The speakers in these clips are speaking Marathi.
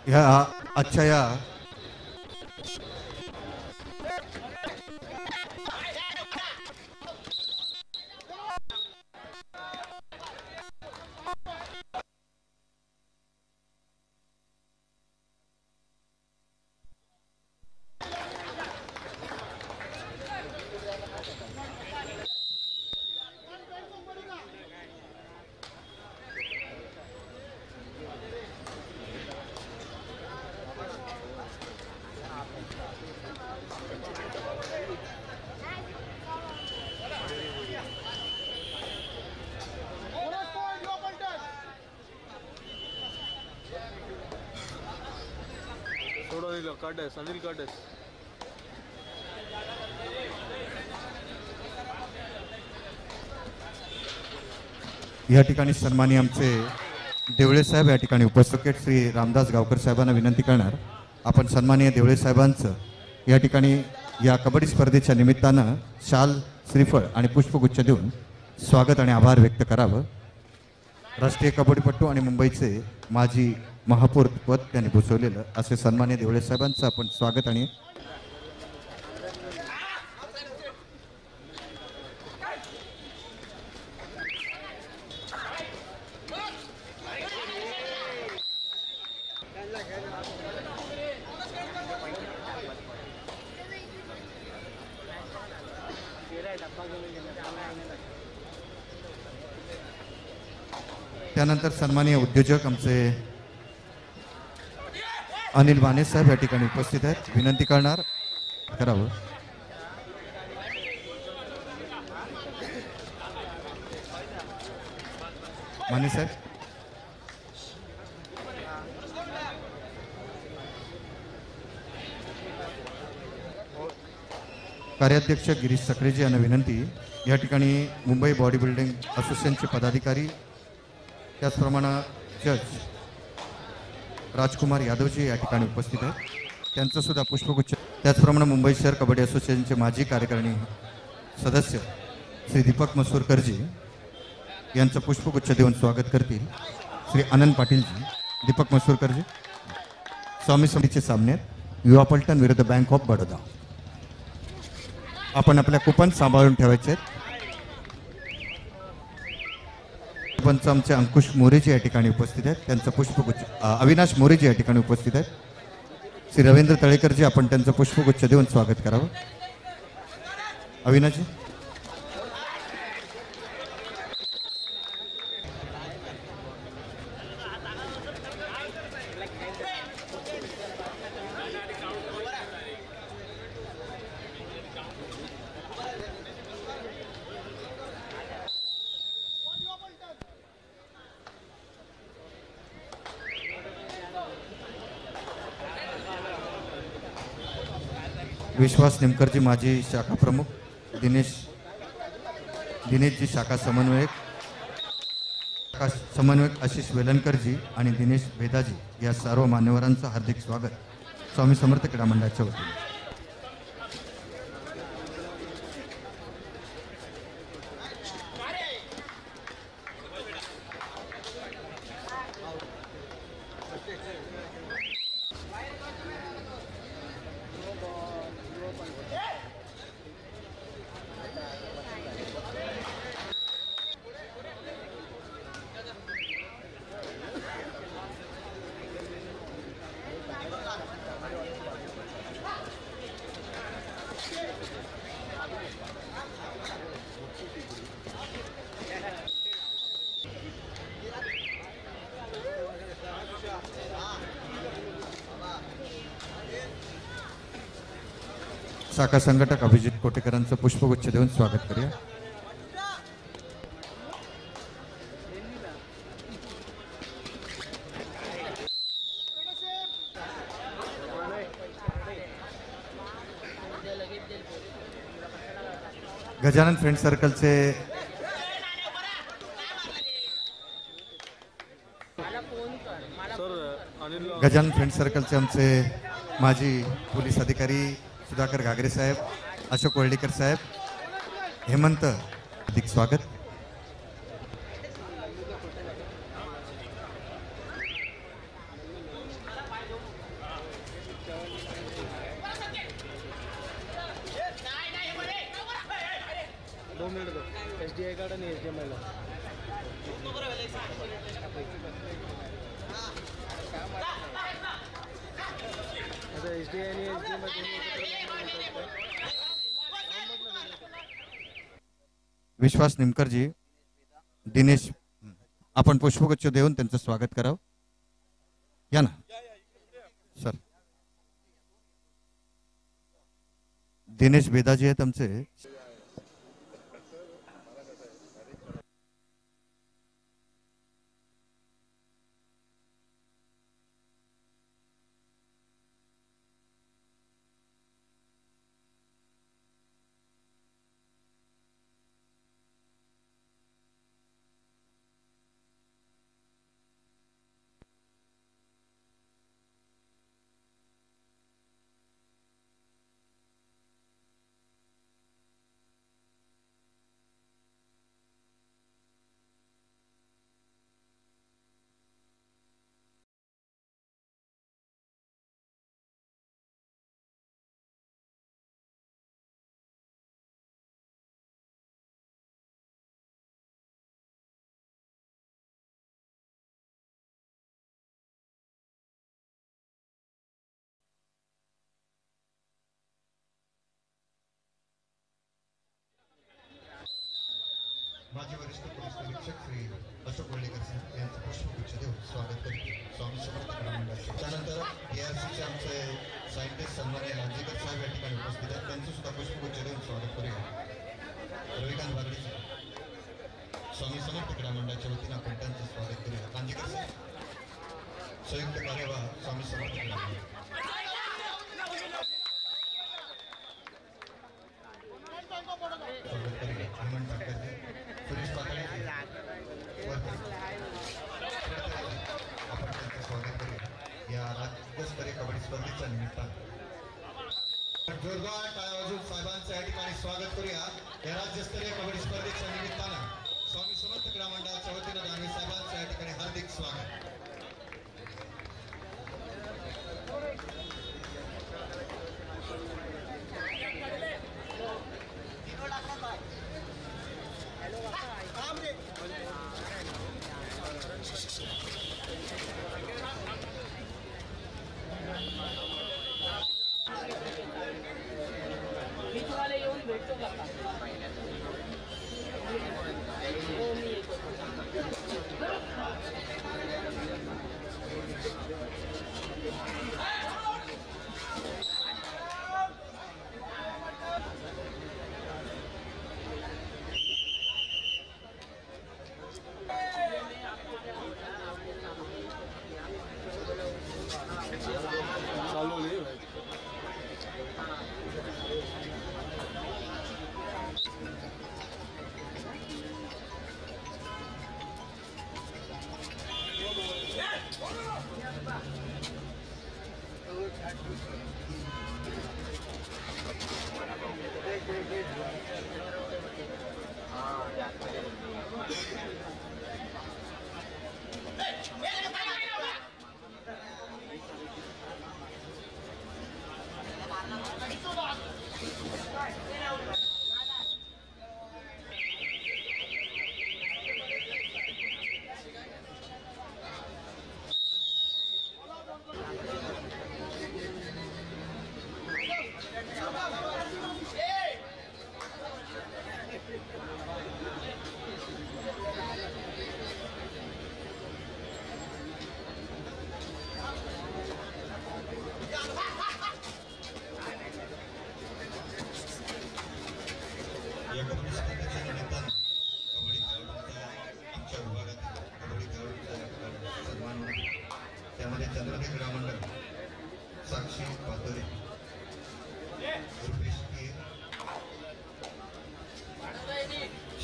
ह्या आजच्या या अनिल काटेस या ठिकाणी सन्मानी आमचे देवळे साहेब या ठिकाणी उपस्थित श्री रामदास गावकर साहेबांना विनंती करणार आपण सन्माननीय देवळे साहेबांचं या ठिकाणी या कबड्डी स्पर्धेच्या निमित्तानं शाल श्रीफळ आणि पुष्पगुच्छ देऊन स्वागत आणि आभार व्यक्त करावं। राष्ट्रीय कबड्डीपटू आणि मुंबईचे माजी महापौर पद त्यांनी भूषवलेलं असे सन्माननीय देवळे साहेबांचं आपण स्वागत आणि त्यानंतर सन्माननीय उद्योजक आमचे अनिल माने साहेब या ठिकाणी उपस्थित आहेत विनंती करणार करावं। माने साहेब कार्याध्यक्ष गिरीश सक्रेजी यांना विनंती या ठिकाणी मुंबई बॉडी बिल्डिंग असोसिएशनचे पदाधिकारी त्याचप्रमाणे जज राजकुमार यादवजी या ठिकाणी उपस्थित आहेत त्यांचं सुद्धा पुष्पगुच्छ त्याचप्रमाणे मुंबई शहर कबड्डी असोसिएशनचे माजी कार्यकारिणी सदस्य श्री दीपक मसूरकरजी यांचं पुष्पगुच्छ देऊन स्वागत करतील श्री आनंद पाटीलजी। दीपक मसूरकरजी स्वामी समितीचे सामन्यात युवा पलटण विरुद्ध बँक ऑफ बडोदा आपण आपल्या कुपन सांभाळून ठेवायचे आहेत। पंच आमचे अंकुश मोरेजी या ठिकाणी उपस्थित आहेत त्यांचं पुष्पगुच्छ अविनाश मोरेजी या ठिकाणी उपस्थित आहेत श्री रवींद्र तळेकरजी आपण त्यांचं पुष्पगुच्छ देऊन स्वागत करावं। अविनाशजी विश्वास निमकरजी माजी शाखा प्रमुख दिनेशजी शाखा समन्वयक आशिष वेलणकरजी आणि दिनेश भेदाजी या सर्व मान्यवरांचं हार्दिक स्वागत स्वामी समर्थ क्रीडा मंडळाच्या वतीने। शाखा संघटक अभिजित कोटेकरांचं पुष्पगुच्छ देऊन स्वागत करूया। गजानन फ्रेंड सर्कलचे गजानन फ्रेंड सर्कलचे आमचे माजी पोलीस अधिकारी सुधाकर घागरे साहेब, अशोक वर्डीकर साहेब, हेमंत हार्दिक स्वागत। SDI कार्ड आणि HDMI ला आता SDI आणि HDMI विश्वास निमकरजी, दिनेश, आपण पुष्पगुच्छ देऊन त्यांचं स्वागत करावं. या ना सर. दिनेश बेदाजी आहेत आमचे. माजी वरिष्ठ पोलीस निरीक्षक श्री अशोक वर्डेकर साहेब यांचं पुष्पगुच्छ देऊन स्वागत करते. स्वामी समर्थ मंडळाचे. त्यानंतर ARCचे आमचे सायंटिस्ट सन्माननीय लांजेकर साहेब या ठिकाणी उपस्थित आहेत. त्यांचं सुद्धा पुष्पगुच्छ देऊन स्वागत करूया. रविकांत बागडे स्वामी समर्थ क्रीडा मंडळाच्या वतीने आपण त्यांचं स्वागत करूया. लांजेकर साहेब संयुक्त कार्यवाह स्वामी समर्थ क्रीडा मंडळ. स्वागत करूया. हनुमान ठाकरे, सुरेश पातळे, आपण त्यांचं स्वागत करूया या राज्यस्तरीय कबड्डी स्पर्धेच्या निमित्तानं. जोरदार टाळ्या वाजवून साहेबांचं या ठिकाणी स्वागत करूया या राज्यस्तरीय कबड्डी स्पर्धेच्या निमित्तानं. स्वामी समर्थ क्रीडा मंडळाच्या वतीनं दानवे साहेबांचं या ठिकाणी हार्दिक स्वागत.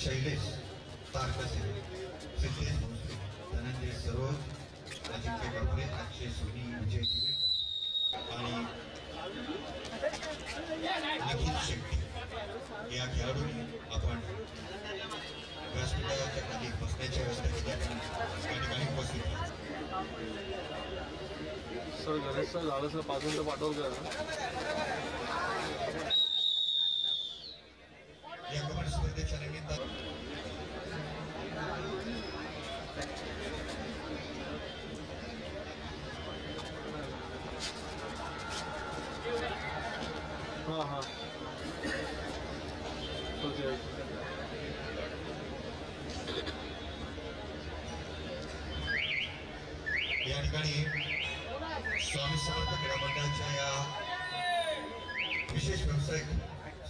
शैलेश तारकसे, सिद्धेश भोसले, धनंजय सरोज, अजिंक्य बापरे, अक्षय सोनी, विजय दिवे आणि निखिल शेट्टी या खेळाडूंनी आपण व्यासपीठाच्या खाली बसण्याची व्यवस्था केली त्या ठिकाणी उपस्थित सर. गणेश सर झालं सर 5 मिनिटं पाठवलं या कबड्डी स्पर्धेच्या निमित्तानं हां ओके या ठिकाणी स्वामी समर्थ क्रीडा मंडळाच्या या विशेष व्यावसायिक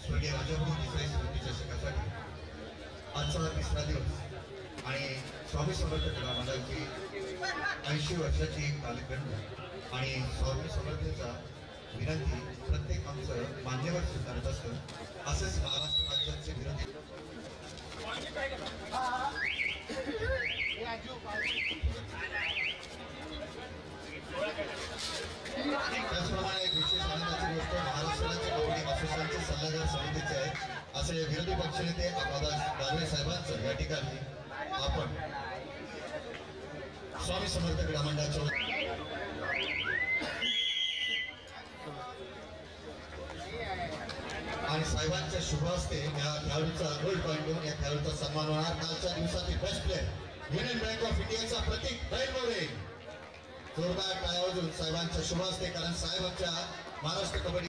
स्वर्गीय राजाभाऊ देसाई स्मृती चषकासाठी आजचा 3रा दिवस आणि स्वामी समर्थ क्रीडा मंडळाची 80 वर्षाची कालखंड आणि स्वामी समर्थांचा विनंती प्रत्येक आमचं मान्यवर स्वीकारत असतं असंच महाराष्ट्र राज्याचे विरोधी त्याचप्रमाणे एक विशेष आनंदाची गोष्ट महाराष्ट्र राज्य कबड्डी असोसिएशनचे सल्लागार समितीचे आहे असे विरोधी पक्षनेते अंबादास दानवे साहेबांचं या ठिकाणी आपण स्वामी समर्थ क्रीडा मंडळाच्या आणि साहेबांच्या शुभ हस्ते या खेळाडूचा गोल्ड पॉईंट घेऊन या खेळाडूचा सन्मान होणार कालच्या दिवसातील best player union bank of इंडियाचा प्रतीक बैलमोरे जोरदार टाळ्या वाजवून साहेबांच्या शुभ हस्ते कारण साहेबांच्या महाराष्ट्र कबड्डी